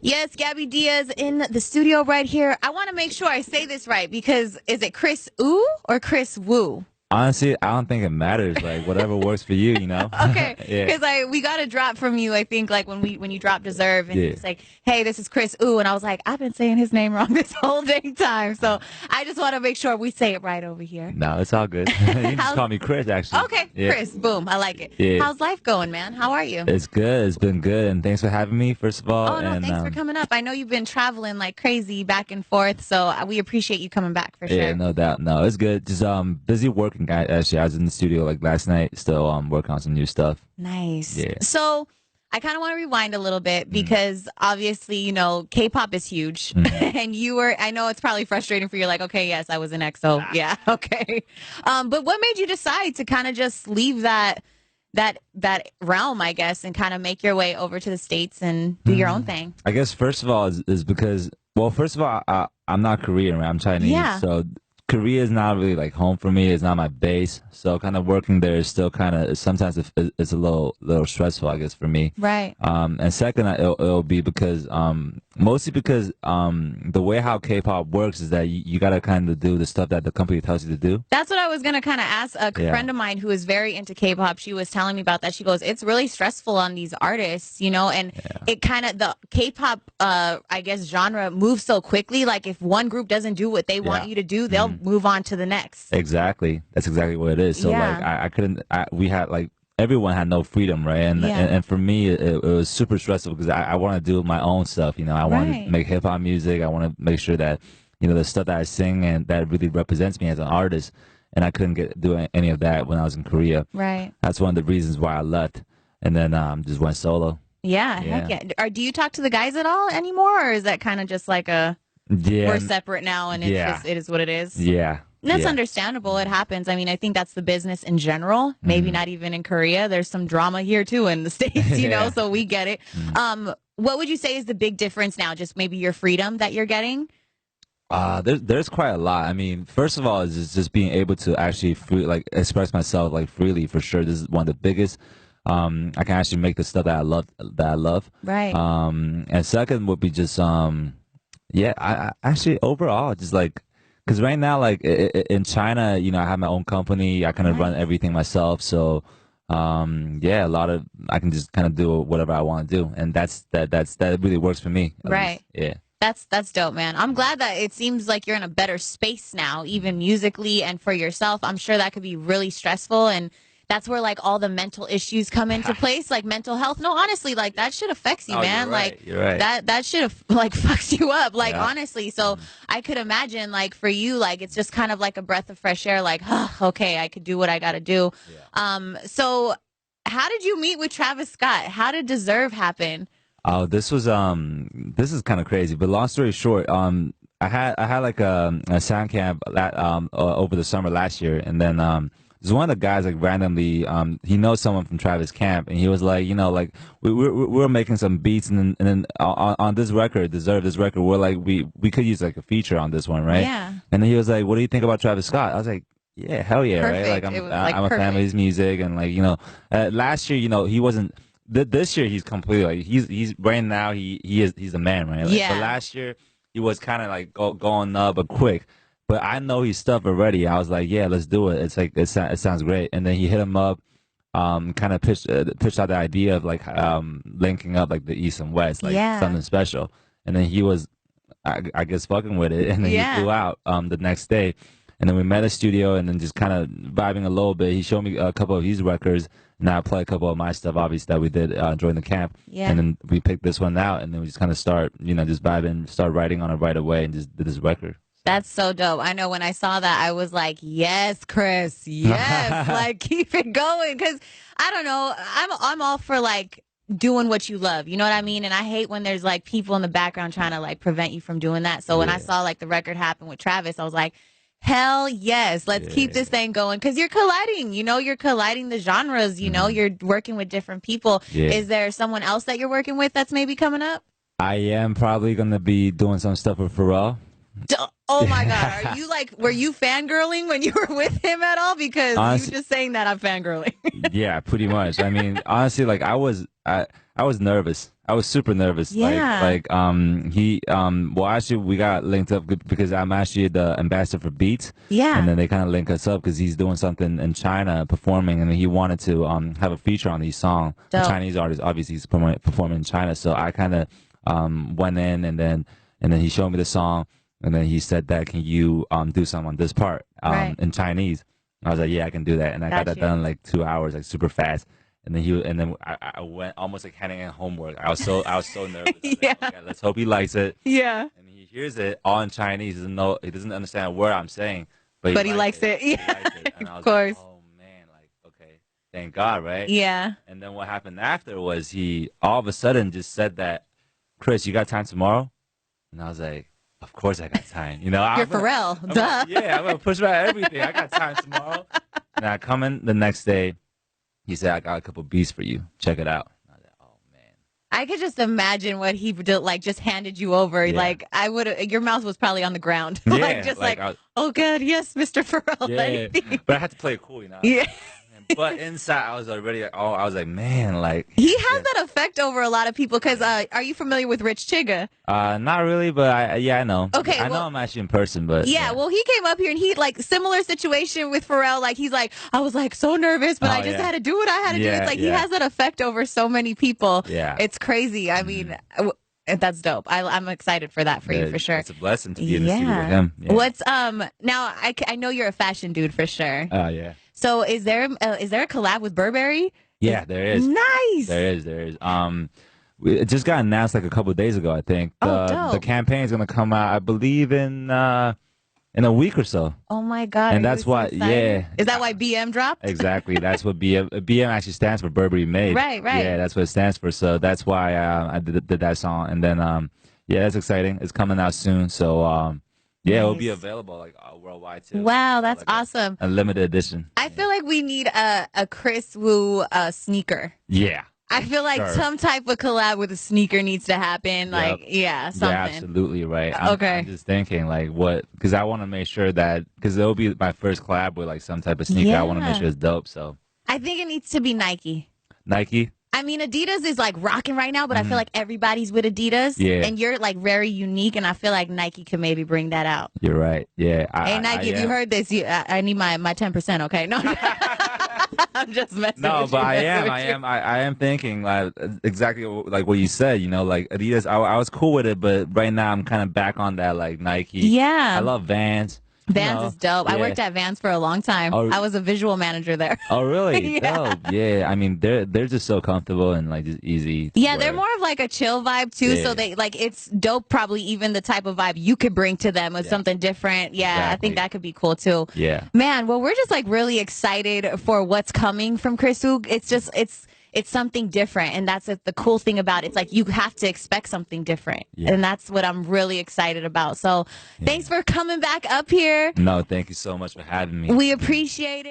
Yes, Gabby Diaz in the studio right here. I want to make sure I say this right because is it Kris Ooh or Kris Woo? Honestly, I don't think it matters. Like whatever works for you, you know. Okay, Yeah, because we got a drop from you. I think like when you dropped Deserve, and he yeah. was like, "Hey, this is Kris Ooh," and I was like, "I've been saying his name wrong this whole dang time." So I just want to make sure we say it right over here. No, it's all good. You can just How's call me Chris, actually. okay, Yeah, Kris? Boom, I like it. yeah. How's life going, man? How are you? It's good. It's been good, and thanks for having me, first of all. Oh no, And thanks for coming up. I know you've been traveling like crazy back and forth, so we appreciate you coming back for yeah, sure. no doubt. No, it's good. Just busy working. Actually, I was in the studio like last night, still working on some new stuff. Nice. Yeah. So I kind of want to rewind a little bit Mm, because obviously, K-pop is huge. mm. And I know it's probably frustrating for you. Like, okay, yes, I was an EXO. Yeah. Okay. But what made you decide to kind of just leave that realm, I guess, and kind of make your way over to the States and do your own thing? I guess first of all is because well, first of all, I'm not Korean, right? I'm Chinese, Yeah. so Korea is not really like home for me. It's not my base, so kind of working there is still kind of sometimes it's a little stressful, I guess, for me. Right. And second, it'll be because mostly because the way how K-pop works is that you gotta kind of do the stuff that the company tells you to do. That's what I was going to kind of ask a Yeah. friend of mine who is very into K-pop. She was telling me about that. She goes, it's really stressful on these artists, and it kind of, the K-pop, I guess, genre moves so quickly. Like if one group doesn't do what they want Yeah. you to do, they'll move on to the next. Exactly. That's exactly what it is. So like Yeah. I couldn't we had like everyone had no freedom, right? And Yeah. and for me it was super stressful because I want to do my own stuff, I want Right. to make hip hop music. I want to make sure that the stuff that I sing and that really represents me as an artist, and I couldn't do any of that when I was in Korea. Right. That's one of the reasons why I left and then just went solo. Yeah. Yeah. Heck yeah. Do you talk to the guys at all anymore? Or is that kind of just like Yeah. we're separate now and it's Yeah. just, it is what it is? Yeah. And that's Yeah. understandable. It happens. I mean, I think that's the business in general. Maybe Mhm. not even in Korea. There's some drama here too in the States, Yeah. so we get it. Mhm. What would you say is the big difference now? Just maybe your freedom that you're getting? There's quite a lot. I mean, first of all, is just being able to actually like express myself like freely for sure. This is one of the biggest. I can actually make the stuff that I love. Right. And second would be just yeah. I actually overall just like because right now like in China, I have my own company. I kind of run Nice. everything myself. So yeah, a lot of I can just kind of do whatever I want to do, and that really works for me. At least. Right. Yeah. That's dope, man. I'm glad that it seems like you're in a better space now, even musically and for yourself. I'm sure that could be really stressful, and that's where like all the mental issues come into place, like mental health. No, honestly, like that shit affects you, Oh, man. you're right. Like You're right. that should have like fucks you up, like Yeah. honestly. So I could imagine like for you, like it's just kind of like a breath of fresh air, like, okay, I could do what I gotta do. Yeah. So how did you meet with Travis Scott? How did Deserve happen? Oh, this is kind of crazy, but long story short, I had like a sound camp over the summer last year, and then there's one of the guys like randomly he knows someone from Travis camp, and he was like, like we were making some beats, and then on this record, Deserve this record, we're like we could use like a feature on this one, right? Yeah. And then he was like, what do you think about Travis Scott? I was like, yeah, hell yeah, right? Like Perfect. It was like I'm a fan of perfect. his music, and like last year, he wasn't. This year he's completely like he's right now he's a man, right? Like, Yeah. but last year he was kind of like going up but quick. But I know his stuff already. I was like, yeah, let's do it. It's like it sounds great. And then he hit him up, kind of pitched out the idea of like linking up like the East and West, like Yeah. something special. And then he was, I guess, fucking with it. And then Yeah. he flew out the next day. And then we met at a studio and then just kind of vibing a little bit. He showed me a couple of his records, and I played a couple of my stuff, obviously, that we did during the camp. Yeah. And then we picked this one out, and then we just kind of start, just vibing, start writing on it right away, and just did this record. That's so dope. I know when I saw that, I was like, yes, Kris, yes, like keep it going. Cause I don't know, I'm all for like doing what you love. You know what I mean? And I hate when there's like people in the background trying to like prevent you from doing that. So when I Yeah. saw like the record happen with Travis, I was like, hell yes, let's keep Yeah. this thing going. Cause you're colliding, you're colliding the genres, you're working with different people. Yeah. Is there someone else that you're working with that's maybe coming up? I am probably gonna be doing some stuff with Pharrell. Oh my God. Are you like, were you fangirling when you were with him at all? Because Honestly, you just saying that I'm fangirling. yeah, pretty much. I mean, honestly, like I I was nervous. I was super nervous. Yeah. Well, actually, we got linked up because I'm actually the ambassador for Beats. And Yeah. then they kind of link us up because he's doing something in China performing, and he wanted to have a feature on his song. A Dope. Chinese artist, obviously, he's performing in China. So I kind of went in, and then he showed me the song, and then he said that, can you do something on this part Right. in Chinese? And I was like, yeah, I can do that, and I got Got that you. done in like 2 hours, like super fast. And then I went almost like handing in homework. I was so nervous. I was Yeah. like, okay, let's hope he likes it. Yeah. And he hears it all in Chinese. He doesn't understand a word I'm saying, but But he likes it. He Yeah. likes it. And I Of was like, course. oh man, like okay, thank God, right? Yeah. And then what happened after was he all of a sudden just said that, Kris, you got time tomorrow? And I was like, of course I got time. You're Pharrell. Duh. I'm gonna push back everything. I got time tomorrow. And I come in the next day. He said, I got a couple beats for you. Check it out. I was like, oh man. I could just imagine what he did, like just handed you over. Yeah. Like I would, your mouth was probably on the ground. Yeah, Like just like, like, I was- oh good, yes, Mr. Pharrell. Yeah, Anything. but I had to play it cool. Yeah. But inside, I was already. Oh, I was like, man, like He has that effect over a lot of people. Because are you familiar with Rich Chigga? Not really, but I know. Okay, I know well- him actually in person, but Yeah, well, he came up here and he like similar situation with Pharrell. Like he's like, I was like so nervous, but Oh, I just yeah. had to do what I had to do. Yeah, It's like he yeah. has that effect over so many people. Yeah. It's crazy. I mean, that's dope. I'm excited for that for you Yeah, for sure. It's a blessing to be in the studio with him. Yeah. What's now? I know you're a fashion dude for sure. Oh yeah. So is there a collab with Burberry? Yeah, there is. Nice. There is. It just got announced like a couple of days ago, I think. Oh, The dope. campaign is gonna come out, I believe, in a week or so. Oh my God. And are you that's so why- excited? yeah. Is that why BM dropped? Exactly. That's what BM actually stands for, Burberry Made. Right. Yeah, that's what it stands for. So that's why I did that song. And then yeah, that's exciting. It's coming out soon. So yeah, it'll be Nice. available like worldwide too. Wow, So, that's like, awesome. A limited edition. I feel like we need a Kris Wu sneaker. Yeah. I feel like Sure. some type of collab with a sneaker needs to happen. Like, yeah, something. Yeah, absolutely right. Okay. I'm just thinking like what, because I want to make sure that, because it'll be my first collab with like some type of sneaker. I want to make Yeah. sure it's dope. So I think it needs to be Nike. Nike. I mean, Adidas is like rocking right now, but I feel like everybody's with Adidas. Yeah. And you're like very unique, and I feel like Nike could maybe bring that out. You're right. Yeah. Hey, Nike, if you heard this, I need my 10%, okay? No, I'm just messing No, with but you. I messing am. with you. I am thinking like exactly like what you said. Like Adidas. I was cool with it, but right now I'm kind of back on that like Nike. Yeah. I love Vans. Vans is dope. I yeah. worked at Vans for a long time. Oh. I was a visual manager there. Oh really? Yeah. Dope. Yeah. I mean, they're just so comfortable and like just easy. to Yeah, they're wear. more of like a chill vibe too. Yeah. So they like it's dope. Probably even the type of vibe you could bring to them with Yeah. something different. Yeah, I Exactly. think that could be cool too. Yeah. Man, well, we're just like really excited for what's coming from Kris Wu. It's just it's something different, and that's the cool thing about it. It's like you have to expect something different, Yeah. and that's what I'm really excited about. So, thanks for coming back up here. No, thank you so much for having me. We appreciate it.